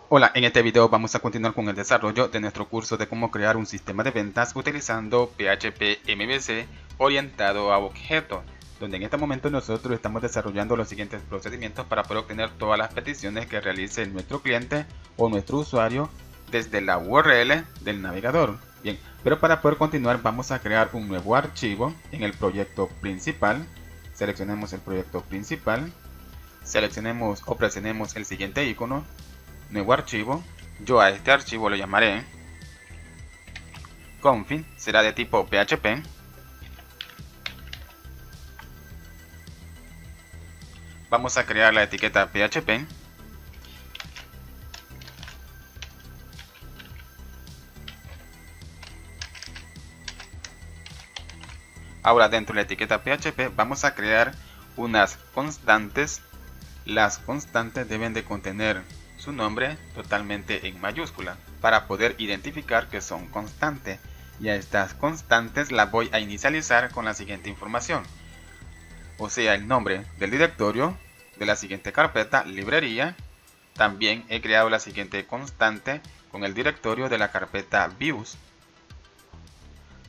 Hola, en este video vamos a continuar con el desarrollo de nuestro curso de cómo crear un sistema de ventas utilizando PHP MVC orientado a objetos, donde en este momento nosotros estamos desarrollando los siguientes procedimientos para poder obtener todas las peticiones que realice nuestro cliente o nuestro usuario desde la URL del navegador. Bien, pero para poder continuar vamos a crear un nuevo archivo en el proyecto principal. Seleccionemos el proyecto principal, seleccionemos o presionemos el siguiente icono, nuevo archivo. Yo a este archivo lo llamaré config, será de tipo PHP. Vamos a crear la etiqueta PHP. Ahora dentro de la etiqueta PHP vamos a crear unas constantes. Las constantes deben de contener su nombre totalmente en mayúscula para poder identificar que son constantes, y a estas constantes las voy a inicializar con la siguiente información, o sea, el nombre del directorio de la siguiente carpeta, librería. También he creado la siguiente constante con el directorio de la carpeta views.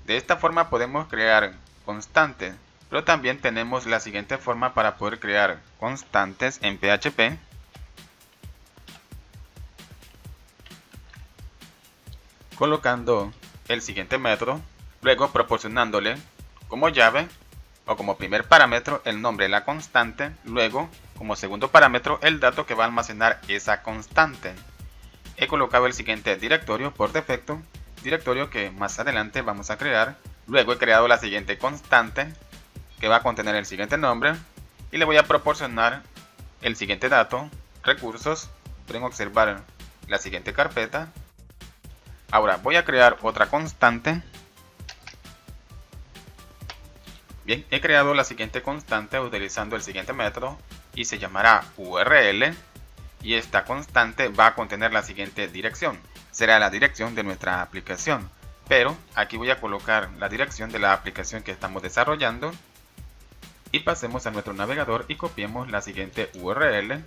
De esta forma podemos crear constantes, pero también tenemos la siguiente forma para poder crear constantes en PHP. Colocando el siguiente método, luego proporcionándole como llave o como primer parámetro el nombre de la constante, luego como segundo parámetro el dato que va a almacenar esa constante. He colocado el siguiente directorio por defecto, directorio que más adelante vamos a crear. Luego he creado la siguiente constante que va a contener el siguiente nombre y le voy a proporcionar el siguiente dato, recursos. Pueden observar la siguiente carpeta. Ahora voy a crear otra constante. Bien, he creado la siguiente constante utilizando el siguiente método y se llamará URL, y esta constante va a contener la siguiente dirección. Será la dirección de nuestra aplicación, pero aquí voy a colocar la dirección de la aplicación que estamos desarrollando y pasemos a nuestro navegador y copiemos la siguiente URL.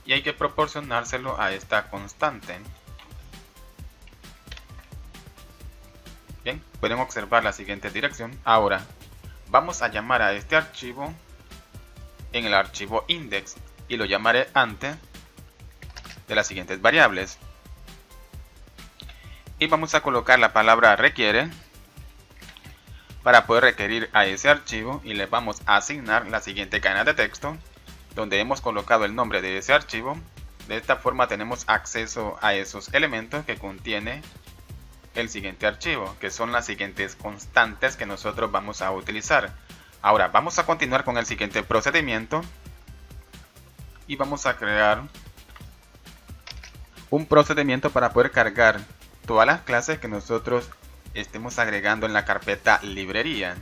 Y hay que proporcionárselo a esta constante. Bien, pueden observar la siguiente dirección. Ahora vamos a llamar a este archivo en el archivo index y lo llamaré antes de las siguientes variables. Y vamos a colocar la palabra requiere para poder requerir a ese archivo, y le vamos a asignar la siguiente cadena de texto donde hemos colocado el nombre de ese archivo. De esta forma tenemos acceso a esos elementos que contiene el siguiente archivo, que son las siguientes constantes que nosotros vamos a utilizar. Ahora vamos a continuar con el siguiente procedimiento y vamos a crear un procedimiento para poder cargar todas las clases que nosotros estemos agregando en la carpeta librería.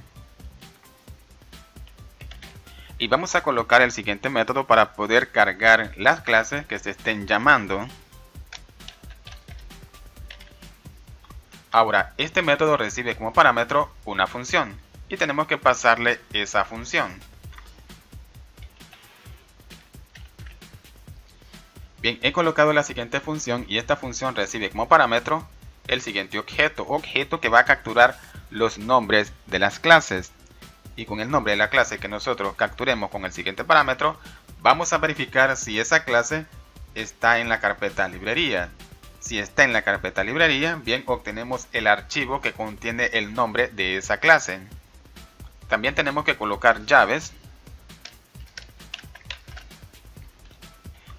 Y vamos a colocar el siguiente método para poder cargar las clases que se estén llamando. Ahora, este método recibe como parámetro una función y tenemos que pasarle esa función. Bien, he colocado la siguiente función y esta función recibe como parámetro el siguiente objeto que va a capturar los nombres de las clases. Y con el nombre de la clase que nosotros capturemos con el siguiente parámetro, vamos a verificar si esa clase está en la carpeta librería. Si está en la carpeta librería, bien, obtenemos el archivo que contiene el nombre de esa clase. También tenemos que colocar llaves,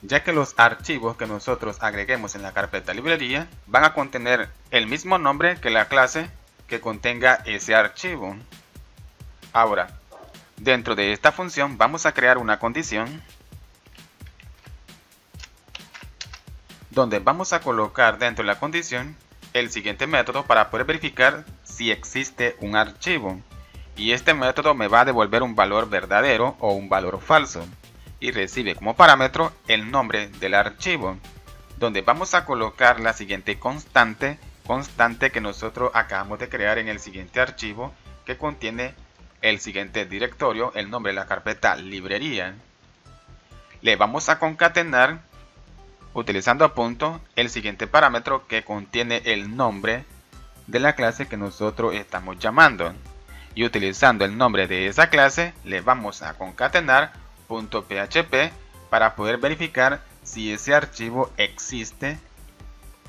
ya que los archivos que nosotros agreguemos en la carpeta librería van a contener el mismo nombre que la clase que contenga ese archivo. Ahora, dentro de esta función vamos a crear una condición donde vamos a colocar dentro de la condición el siguiente método para poder verificar si existe un archivo, y este método me va a devolver un valor verdadero o un valor falso y recibe como parámetro el nombre del archivo, donde vamos a colocar la siguiente constante que nosotros acabamos de crear en el siguiente archivo que contiene el siguiente directorio, el nombre de la carpeta librería. le vamos a concatenar utilizando punto el siguiente parámetro que contiene el nombre de la clase que nosotros estamos llamando, y utilizando el nombre de esa clase le vamos a concatenar .php para poder verificar si ese archivo existe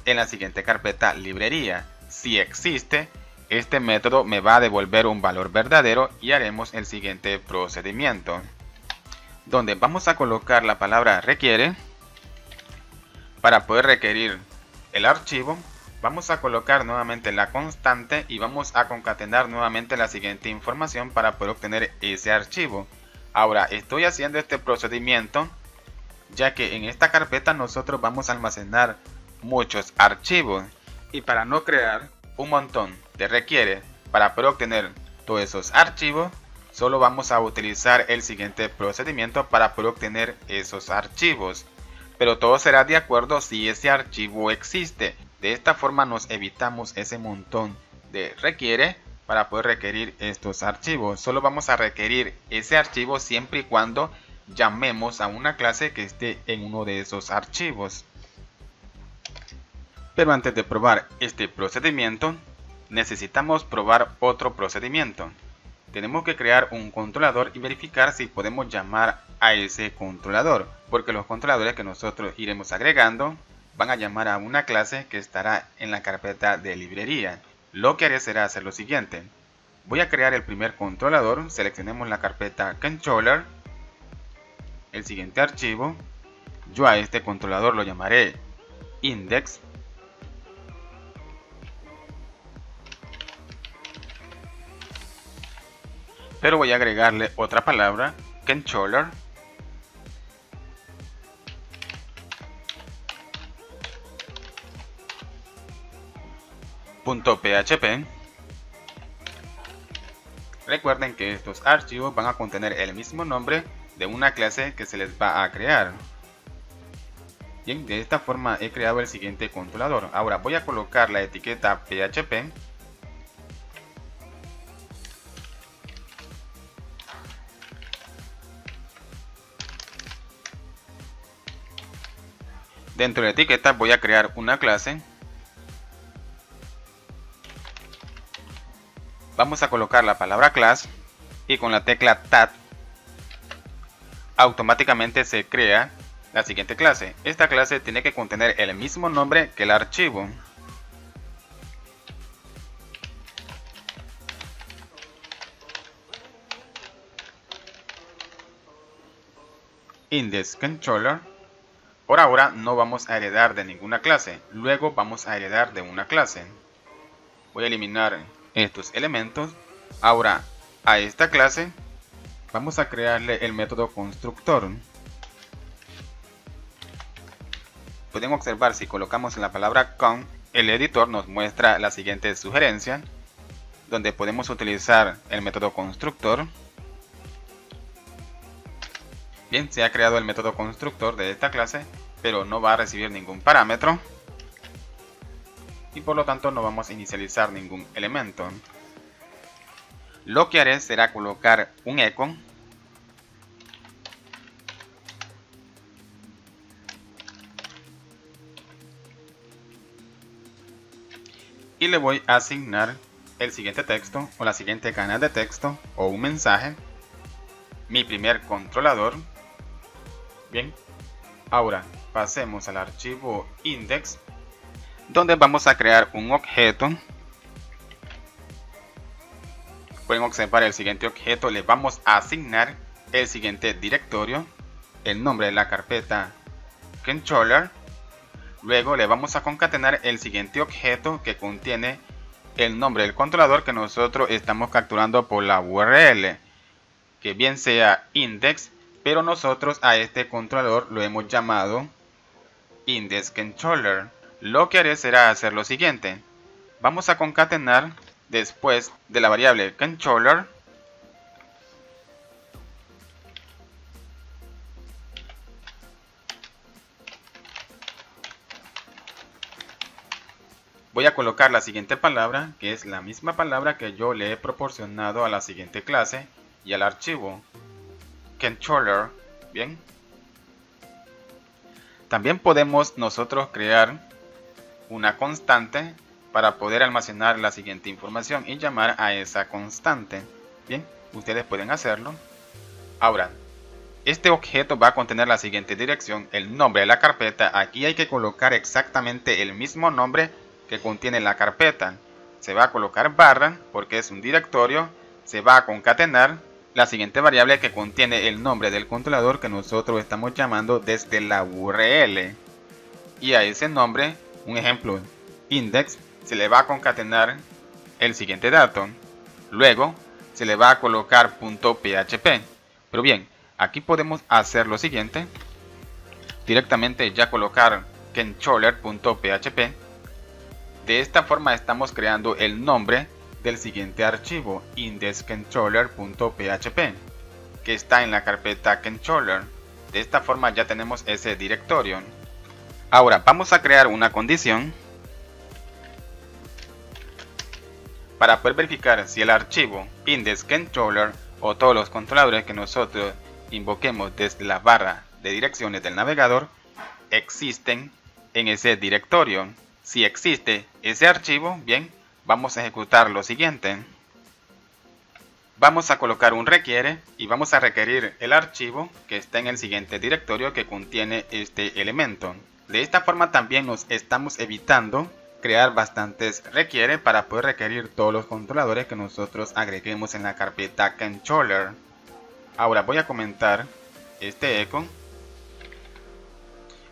en la siguiente carpeta librería. Si existe, este método me va a devolver un valor verdadero y haremos el siguiente procedimiento, donde vamos a colocar la palabra requiere. Para poder requerir el archivo, vamos a colocar nuevamente la constante y vamos a concatenar nuevamente la siguiente información para poder obtener ese archivo. Ahora estoy haciendo este procedimiento ya que en esta carpeta nosotros vamos a almacenar muchos archivos, y para no crear un montón de requiere para poder obtener todos esos archivos, solo vamos a utilizar el siguiente procedimiento para poder obtener esos archivos. Pero todo será de acuerdo si ese archivo existe. De esta forma nos evitamos ese montón de requiere para poder requerir estos archivos. Solo vamos a requerir ese archivo siempre y cuando llamemos a una clase que esté en uno de esos archivos. Pero antes de probar este procedimiento, necesitamos probar otro procedimiento. Tenemos que crear un controlador y verificar si podemos llamar a ese controlador, porque los controladores que nosotros iremos agregando van a llamar a una clase que estará en la carpeta de librería. Lo que haré será hacer lo siguiente: voy a crear el primer controlador, seleccionemos la carpeta controller, el siguiente archivo, yo a este controlador lo llamaré index, pero voy a agregarle otra palabra, controller, .php. Recuerden que estos archivos van a contener el mismo nombre de una clase que se les va a crear. Bien, de esta forma he creado el siguiente controlador. Ahora voy a colocar la etiqueta PHP. Dentro de la etiqueta voy a crear una clase. Vamos a colocar la palabra class y con la tecla Tab automáticamente se crea la siguiente clase. Esta clase tiene que contener el mismo nombre que el archivo. Index controller. Por ahora no vamos a heredar de ninguna clase, luego vamos a heredar de una clase. Voy a eliminar estos elementos. Ahora a esta clase vamos a crearle el método constructor. Pueden observar, si colocamos la palabra con, el editor nos muestra la siguiente sugerencia, donde podemos utilizar el método constructor. Bien, se ha creado el método constructor de esta clase, pero no va a recibir ningún parámetro y por lo tanto no vamos a inicializar ningún elemento. Lo que haré será colocar un echo y le voy a asignar el siguiente texto o la siguiente cadena de texto o un mensaje, mi primer controlador. Bien, ahora pasemos al archivo index, donde vamos a crear un objeto. Pueden observar el siguiente objeto, le vamos a asignar el siguiente directorio, el nombre de la carpeta controller. Luego le vamos a concatenar el siguiente objeto que contiene el nombre del controlador que nosotros estamos capturando por la URL, que bien sea index, pero nosotros a este controlador lo hemos llamado index controller. Lo que haré será hacer lo siguiente: vamos a concatenar después de la variable controller voy a colocar la siguiente palabra, que es la misma palabra que yo le he proporcionado a la siguiente clase y al archivo controller. Bien, También podemos nosotros crear una constante para poder almacenar la siguiente información y llamar a esa constante. Bien, ustedes pueden hacerlo. Ahora, este objeto va a contener la siguiente dirección, el nombre de la carpeta. Aquí hay que colocar exactamente el mismo nombre que contiene la carpeta. Se va a colocar barra porque es un directorio. Se va a concatenar la siguiente variable que contiene el nombre del controlador que nosotros estamos llamando desde la URL. Y a ese nombre, un ejemplo, index, se le va a concatenar el siguiente dato. Luego se le va a colocar .php. Pero bien, aquí podemos hacer lo siguiente. Directamente ya colocar controller.php. De esta forma estamos creando el nombre del siguiente archivo, indexcontroller.php, que está en la carpeta controller. De esta forma ya tenemos ese directorio. Ahora vamos a crear una condición para poder verificar si el archivo indexcontroller o todos los controladores que nosotros invoquemos desde la barra de direcciones del navegador existen en ese directorio. Si existe ese archivo, bien, vamos a ejecutar lo siguiente. Vamos a colocar un requiere y vamos a requerir el archivo que está en el siguiente directorio que contiene este elemento. De esta forma también nos estamos evitando crear bastantes requiere para poder requerir todos los controladores que nosotros agreguemos en la carpeta controller. Ahora voy a comentar este echo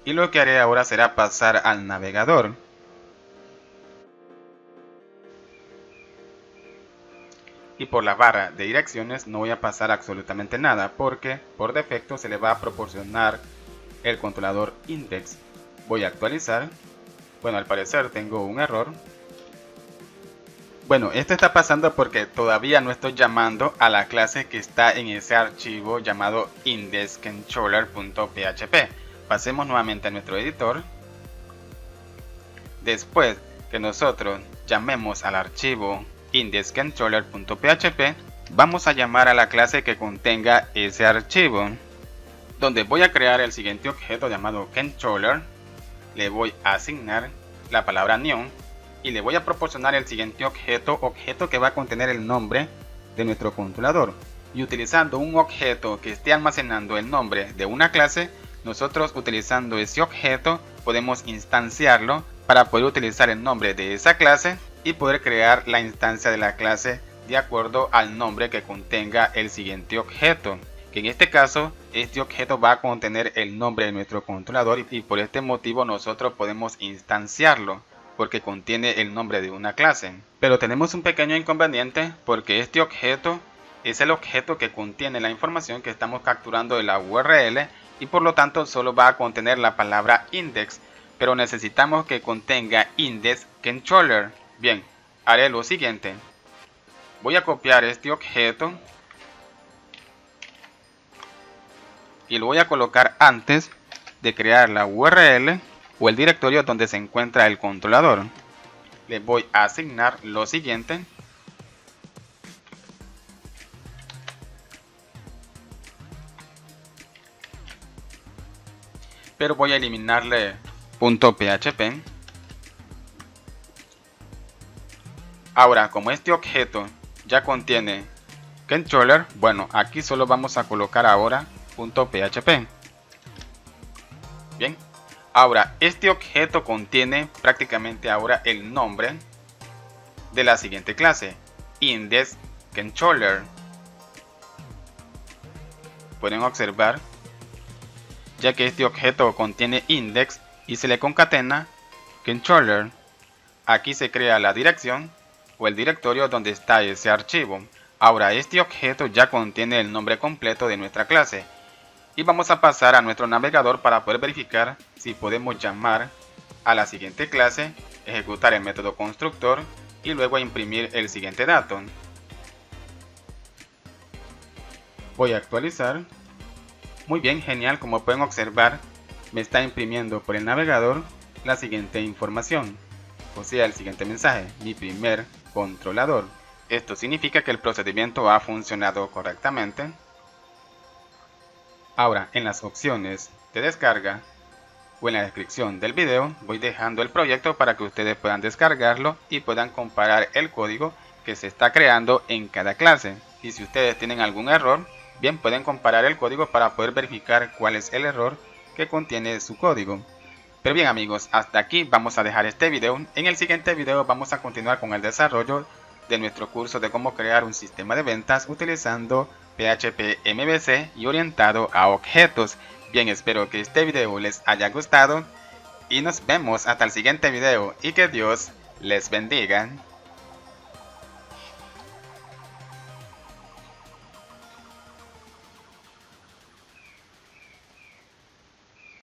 y lo que haré ahora será pasar al navegador. Y por la barra de direcciones no voy a pasar absolutamente nada porque por defecto se le va a proporcionar el controlador index. Voy a actualizar. Bueno, al parecer tengo un error. Bueno, esto está pasando porque todavía no estoy llamando a la clase que está en ese archivo llamado indexcontroller.php. Pasemos nuevamente a nuestro editor. Después que nosotros llamemos al archivo indexcontroller.php, vamos a llamar a la clase que contenga ese archivo, donde voy a crear el siguiente objeto llamado controller. Le voy a asignar la palabra new y le voy a proporcionar el siguiente objeto que va a contener el nombre de nuestro controlador. Y utilizando un objeto que esté almacenando el nombre de una clase, nosotros utilizando ese objeto podemos instanciarlo para poder utilizar el nombre de esa clase y poder crear la instancia de la clase de acuerdo al nombre que contenga el siguiente objeto, que en este caso este objeto va a contener el nombre de nuestro controlador y por este motivo nosotros podemos instanciarlo porque contiene el nombre de una clase. Pero tenemos un pequeño inconveniente porque este objeto es el objeto que contiene la información que estamos capturando de la URL y por lo tanto solo va a contener la palabra index, pero necesitamos que contenga indexcontroller. Bien, haré lo siguiente. Voy a copiar este objeto y lo voy a colocar antes de crear la URL o el directorio donde se encuentra el controlador. Le voy a asignar lo siguiente. Pero voy a eliminarle .php. Ahora, como este objeto ya contiene controller, bueno, aquí solo vamos a colocar ahora .php. Bien, ahora este objeto contiene prácticamente ahora el nombre de la siguiente clase, indexcontroller. Pueden observar, ya que este objeto contiene index y se le concatena controller. Aquí se crea la dirección o el directorio donde está ese archivo. Ahora este objeto ya contiene el nombre completo de nuestra clase y vamos a pasar a nuestro navegador para poder verificar si podemos llamar a la siguiente clase, ejecutar el método constructor y luego imprimir el siguiente dato. Voy a actualizar. Muy bien, genial, como pueden observar me está imprimiendo por el navegador la siguiente información, o sea el siguiente mensaje, mi primer controlador. Esto significa que el procedimiento ha funcionado correctamente. Ahora en las opciones de descarga o en la descripción del video voy dejando el proyecto para que ustedes puedan descargarlo y puedan comparar el código que se está creando en cada clase. Y si ustedes tienen algún error, bien pueden comparar el código para poder verificar cuál es el error que contiene su código. Pero bien amigos, hasta aquí vamos a dejar este video. En el siguiente video vamos a continuar con el desarrollo de nuestro curso de cómo crear un sistema de ventas utilizando PHP MVC y orientado a objetos. Bien, espero que este video les haya gustado y nos vemos hasta el siguiente video y que Dios les bendiga.